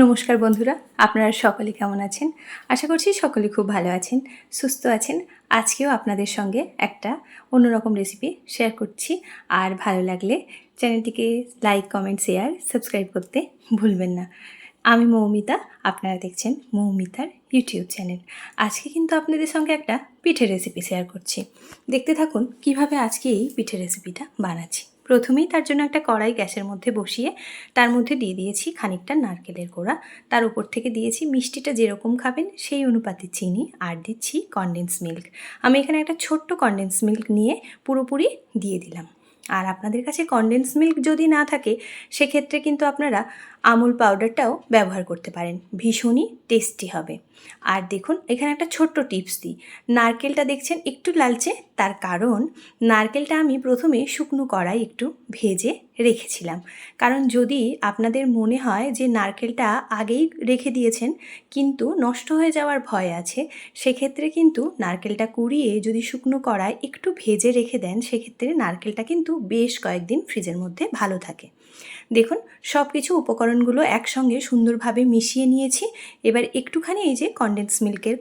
নমস্কার বন্ধুরা, আপনারা সকলে কেমন আছেন? আশা করছি সকলে খুব ভালো আছেন, সুস্থ আছেন। আজকেও আপনাদের সঙ্গে একটা অন্যরকম রেসিপি শেয়ার করছি। আর ভালো লাগলে চ্যানেলটিকে লাইক, কমেন্ট, শেয়ার, সাবস্ক্রাইব করতে ভুলবেন না। আমি মৌমিতা, আপনারা দেখছেন মৌমিতার ইউটিউব চ্যানেল। আজকে কিন্তু আপনাদের সঙ্গে একটা পিঠের রেসিপি শেয়ার করছি। দেখতে থাকুন কিভাবে আজকে এই পিঠের রেসিপিটা বানাচ্ছি। প্রথমেই তার জন্য একটা কড়াই গ্যাসের মধ্যে বসিয়ে তার মধ্যে দিয়ে দিয়েছি খানিকটা নারকেলের কোড়া, তার উপর থেকে দিয়েছি মিষ্টিটা যেরকম খাবেন সেই অনুপাতে চিনি, আর দিচ্ছি কনডেন্স মিল্ক। আমি এখানে একটা ছোট্ট কনডেন্স মিল্ক নিয়ে পুরোপুরি দিয়ে দিলাম। আর আপনাদের কাছে কনডেন্স মিল্ক যদি না থাকে সেক্ষেত্রে কিন্তু আপনারা আমুল পাউডারটাও ব্যবহার করতে পারেন, ভীষণই টেস্টি হবে। আর দেখুন এখানে একটা ছোট্ট টিপস দিই, নারকেলটা দেখছেন একটু লালচে, তার কারণ নারকেলটা আমি প্রথমে শুকনো কড়াই একটু ভেজে রেখেছিলাম। কারণ যদি আপনাদের মনে হয় যে নারকেলটা আগেই রেখে দিয়েছেন কিন্তু নষ্ট হয়ে যাওয়ার ভয় আছে, সেক্ষেত্রে কিন্তু নারকেলটা কুড়িয়ে যদি শুকনো কড়াই একটু ভেজে রেখে দেন সেক্ষেত্রে নারকেলটা কিন্তু বেশ কয়েকদিন ফ্রিজের মধ্যে ভালো থাকে। দেখুন সব কিছু উপকরণগুলো একসঙ্গে সুন্দরভাবে মিশিয়ে নিয়েছি। এবার একটুখানি এই যে কনডেন্স মিল্কের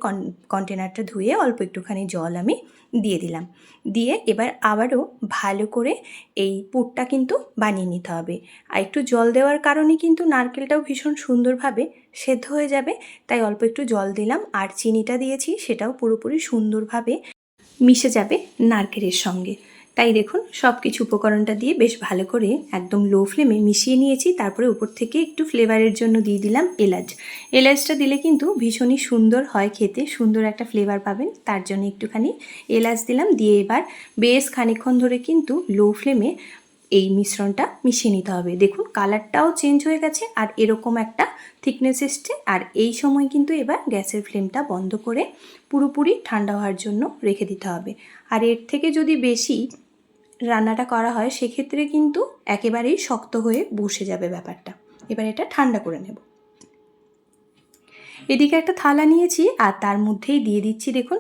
কন্টেনারটা ধুয়ে অল্প একটুখানি জল আমি দিয়ে দিলাম। দিয়ে এবার আবারও ভালো করে এই পুরটা কিন্তু বানিয়ে নিতে হবে। আর একটু জল দেওয়ার কারণে কিন্তু নারকেলটাও ভীষণ সুন্দরভাবে সেদ্ধ হয়ে যাবে, তাই অল্প একটু জল দিলাম। আর চিনিটা দিয়েছি সেটাও পুরোপুরি সুন্দরভাবে মিশে যাবে নারকেলের সঙ্গে। তাই দেখুন সব কিছু উপকরণটা দিয়ে বেশ ভালো করে একদম লো ফ্লেমে মিশিয়ে নিয়েছি। তারপরে উপর থেকে একটু ফ্লেভারের জন্য দিয়ে দিলাম এলাচ। এলাচটা দিলে কিন্তু ভীষণই সুন্দর হয় খেতে, সুন্দর একটা ফ্লেভার পাবেন, তার জন্য একটুখানি এলাচ দিলাম। দিয়ে এবার বেশ খানিকক্ষণ ধরে কিন্তু লো ফ্লেমে এই মিশ্রণটা মিশিয়ে নিতে হবে। দেখুন কালারটাও চেঞ্জ হয়ে গেছে আর এরকম একটা থিকনেস এসছে। আর এই সময় কিন্তু এবার গ্যাসের ফ্লেমটা বন্ধ করে পুরোপুরি ঠান্ডা হওয়ার জন্য রেখে দিতে হবে। আর এর থেকে যদি বেশি রান্নাটা করা হয় সেক্ষেত্রে কিন্তু একেবারেই শক্ত হয়ে বসে যাবে ব্যাপারটা। এবার এটা ঠান্ডা করে নেব। এদিকে একটা থালা নিয়েছি আর তার মধ্যেই দিয়ে দিচ্ছি দেখুন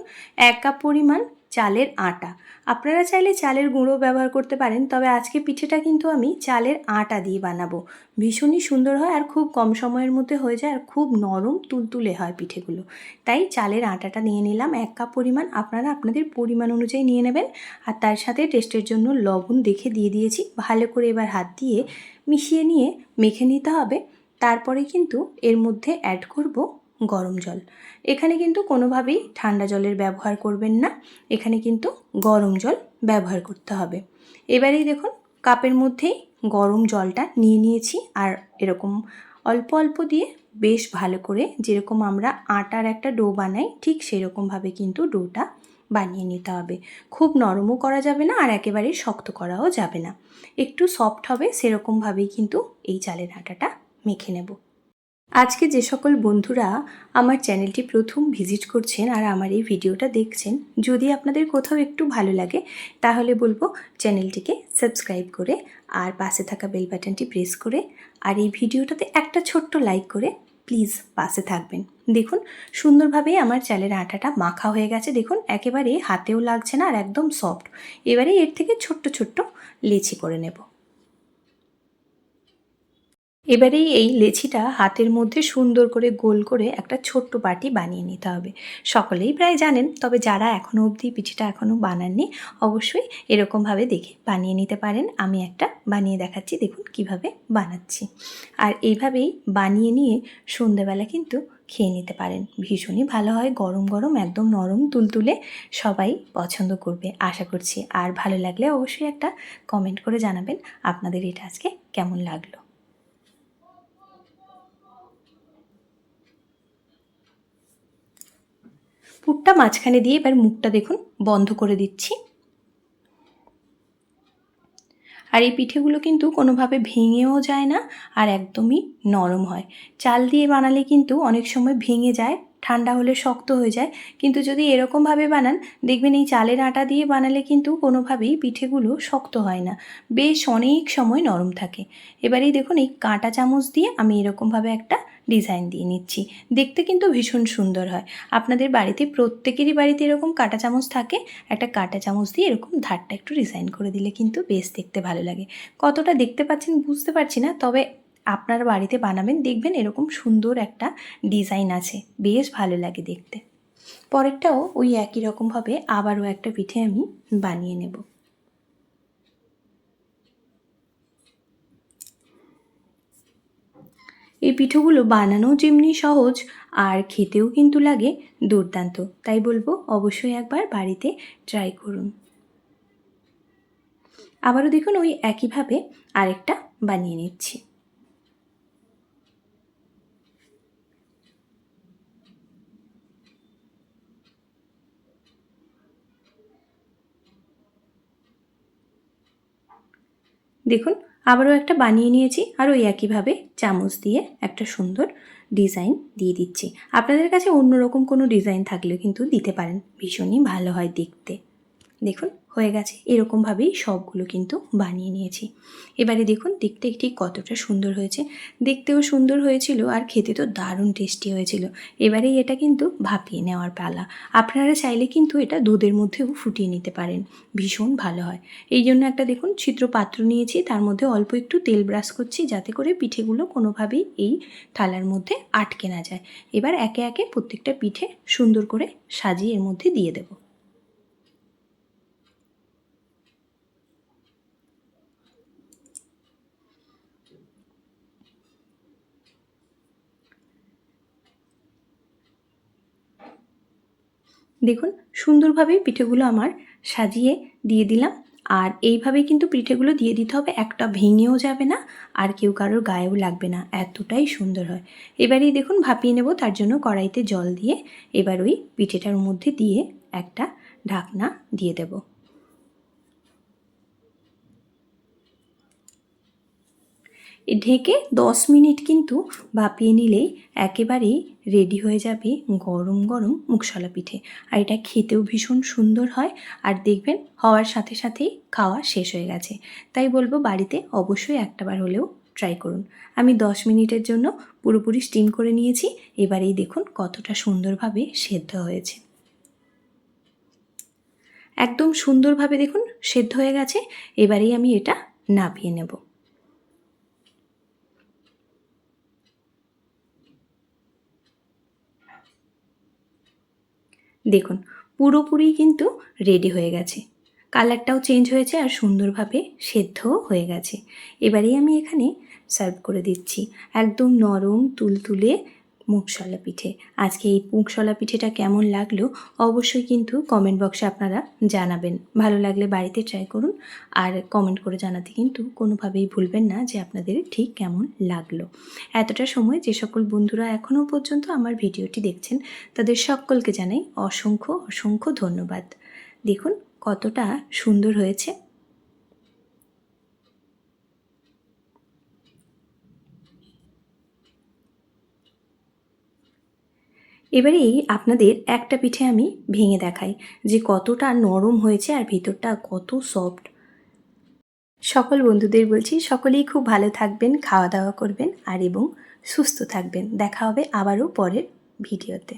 1 কাপ পরিমাণ চালের আটা। আপনারা চাইলে চালের গুঁড়ো ব্যবহার করতে পারেন, তবে আজকে পিঠেটা কিন্তু আমি চালের আটা দিয়ে বানাবো। ভীষণই সুন্দর হয় আর খুব কম সময়ের মধ্যে হয়ে যায় আর খুব নরম তুলতুলে হয় পিঠেগুলো। তাই চালের আটাটা নিয়ে নিলাম 1 কাপ পরিমাণ। আপনারা আপনাদের পরিমাণ অনুযায়ী নিয়ে নেবেন। আর তার সাথে টেস্টের জন্য লবণ দেখে দিয়ে দিয়েছি। ভালো করে এবার হাত দিয়ে মিশিয়ে নিয়ে মেখে নিতে হবে। তারপরে কিন্তু এর মধ্যে অ্যাড করব গরম জল। এখানে কিন্তু কোনোভাবেই ঠান্ডা জলের ব্যবহার করবেন না, এখানে কিন্তু গরম জল ব্যবহার করতে হবে। এবারেই দেখুন কাপের মধ্যেই গরম জলটা নিয়ে নিয়েছি আর এরকম অল্প অল্প দিয়ে বেশ ভালো করে যেরকম আমরা আটার একটা ডো বানাই ঠিক সেরকমভাবে কিন্তু ডোটা বানিয়ে নিতে হবে। খুব নরমও করা যাবে না আর একেবারেই শক্ত করাও যাবে না, একটু সফট হবে সেরকমভাবেই কিন্তু এই চালের আটাটা মেখে নেব। আজকে যে সকল বন্ধুরা আমার চ্যানেলটি প্রথম ভিজিট করছেন আর আমার এই ভিডিওটা দেখছেন, যদি আপনাদের কোথাও একটু ভালো লাগে তাহলে বলবো চ্যানেলটিকে সাবস্ক্রাইব করে আর পাশে থাকা বেল বাটনটি প্রেস করে আর এই ভিডিওটাতে একটা ছোট্ট লাইক করে প্লিজ পাশে থাকবেন। দেখুন সুন্দরভাবে আমার চালের আটাটা মাখা হয়ে গেছে, দেখুন একেবারে হাতেও লাগছে না আর একদম সফট। এবারে এর থেকে ছোট্ট ছোট্ট লেচি করে নেব। এবারেই এই লেচিটা হাতের মধ্যে সুন্দর করে গোল করে একটা ছোট্ট বাটি বানিয়ে নিতে হবে। সকলেই প্রায় জানেন, তবে যারা এখনও অবধি পিঠেটা এখনও বানাননি অবশ্যই এরকমভাবে দেখে বানিয়ে নিতে পারেন। আমি একটা বানিয়ে দেখাচ্ছি, দেখুন কিভাবে বানাচ্ছি। আর এইভাবেই বানিয়ে নিয়ে সন্ধেবেলা কিন্তু খেয়ে নিতে পারেন, ভীষণই ভালো হয়। গরম গরম একদম নরম তুলতুলে, সবাই পছন্দ করবে আশা করছি। আর ভালো লাগলে অবশ্যই একটা কমেন্ট করে জানাবেন আপনাদের এটা আজকে কেমন লাগলো। পুরটা মাঝখানে দিয়ে এবার মুখটা দেখুন বন্ধ করে দিচ্ছি। আর এই পিঠেগুলো কিন্তু কোনোভাবে ভেঙেও যায় না আর একদমই নরম হয়। চাল দিয়ে বানালে কিন্তু অনেক সময় ভেঙে যায়, ঠান্ডা হলে শক্ত হয়ে যায়, কিন্তু যদি এরকমভাবে বানান দেখবেন এই চালের আটা দিয়ে বানালে কিন্তু কোনোভাবেই পিঠেগুলো শক্ত হয় না, বেশ অনেক সময় নরম থাকে। এবারেই দেখুন এই কাঁটা চামচ দিয়ে আমি এরকমভাবে একটা ডিজাইন দিয়ে নিচ্ছি, দেখতে কিন্তু ভীষণ সুন্দর হয়। আপনাদের বাড়িতে প্রত্যেকেরই বাড়িতে এরকম কাঁটা চামচ থাকে, একটা কাঁটা চামচ দিয়ে এরকম ধারটা একটু ডিজাইন করে দিলে কিন্তু বেশ দেখতে ভালো লাগে। কতটা দেখতে পাচ্ছেন বুঝতে পারছি না, তবে আপনারা বাড়িতে বানাবেন, দেখবেন এরকম সুন্দর একটা ডিজাইন আছে, বেশ ভালো লাগে দেখতে। পরেরটাও ওই একই রকমভাবে আবারও একটা পিঠে আমি বানিয়ে নেব। এই পিঠেগুলো বানানো যেমনি সহজ আর খেতেও কিন্তু লাগে দুর্দান্ত, তাই বলবো অবশ্যই একবার বাড়িতে ট্রাই করুন। আবারও দেখুন ওই একইভাবে আরেকটা বানিয়ে নিচ্ছি। দেখুন আবারও একটা বানিয়ে নিয়েছি, আর ওই একইভাবে চামচ দিয়ে একটা সুন্দর ডিজাইন দিয়ে দিচ্ছি। আপনাদের কাছে অন্যরকম কোনো ডিজাইন থাকলেও কিন্তু দিতে পারেন, ভীষণই ভালো হয় দেখতে। দেখুন হয়ে গেছে, এরকমভাবেই সবগুলো কিন্তু বানিয়ে নিয়েছি। এবারে দেখুন দেখতে ঠিক কতটা সুন্দর হয়েছে, দেখতেও সুন্দর হয়েছিল আর খেতে তো দারুণ টেস্টি হয়েছিল। এবারেই এটা কিন্তু ভাপিয়ে নেওয়ার পালা। আপনারা চাইলে কিন্তু এটা দুধের মধ্যেও ফুটিয়ে নিতে পারেন, ভীষণ ভালো হয়। এই জন্য একটা দেখুন ছিদ্র পাত্র নিয়েছি, তার মধ্যে অল্প একটু তেল ব্রাশ করছি যাতে করে পিঠেগুলো কোনোভাবেই এই থালার মধ্যে আটকে না যায়। এবার একে একে প্রত্যেকটা পিঠে সুন্দর করে সাজিয়ে এর মধ্যে দিয়ে দেবো। দেখুন সুন্দরভাবে পিঠেগুলো আমার সাজিয়ে দিয়ে দিলাম। আর এইভাবেই কিন্তু পিঠেগুলো দিয়ে দিতে হবে, একটা ভেঙেও যাবে না আর কেউ কারোর গায়েও লাগবে না, এতটাই সুন্দর হয়। এবারেই দেখুন ভাপিয়ে নেব, তার জন্য কড়াইতে জল দিয়ে এবার ওই পিঠেটার মধ্যে দিয়ে একটা ঢাকনা দিয়ে দেব। ঢেকে 10 মিনিট কিন্তু ভাপিয়ে নিলেই একেবারেই রেডি হয়ে যাবে গরম গরম মুগশলা পিঠে। আর এটা খেতেও ভীষণ সুন্দর হয়, আর দেখবেন হওয়ার সাথে সাথেই খাওয়া শেষ হয়ে গেছে। তাই বলবো বাড়িতে অবশ্যই একটাবার হলেও ট্রাই করুন। আমি 10 মিনিটের জন্য পুরোপুরি স্টিম করে নিয়েছি। এবারেই দেখুন কতটা সুন্দরভাবে সেদ্ধ হয়েছে, একদম সুন্দরভাবে দেখুন সেদ্ধ হয়ে গেছে। এবারেই আমি এটা নামিয়ে নেব। দেখুন পুরোপুরি কিন্তু রেডি হয়ে গেছে, কালারটাও চেঞ্জ হয়েছে আর সুন্দরভাবে সেদ্ধও হয়ে গেছে। এবারেই আমি এখানে সার্ভ করে দিচ্ছি একদম নরম তুলতুলে মুগশলা পিঠে। আজকে এই মুগশলা পিঠেটা কেমন লাগলো অবশ্যই কিন্তু কমেন্ট বক্সে আপনারা জানাবেন। ভালো লাগলে বাড়িতে ট্রাই করুন, আর কমেন্ট করে জানাতে কিন্তু কোনোভাবেই ভুলবেন না যে আপনাদের ঠিক কেমন লাগলো। এতটা সময় যে সকল বন্ধুরা এখনও পর্যন্ত আমার ভিডিওটি দেখছেন তাদের সকলকে জানাই অসংখ্য অসংখ্য ধন্যবাদ। দেখুন কতটা সুন্দর হয়েছে। এবারেই আপনাদের একটা পিঠে আমি ভেঙে দেখাই যে কতটা নরম হয়েছে আর ভিতরটা কত সফট। সকল বন্ধুদের বলছি সকলেই খুব ভালো থাকবেন, খাওয়া দাওয়া করবেন আর এবং সুস্থ থাকবেন। দেখা হবে আবারও পরের ভিডিওতে।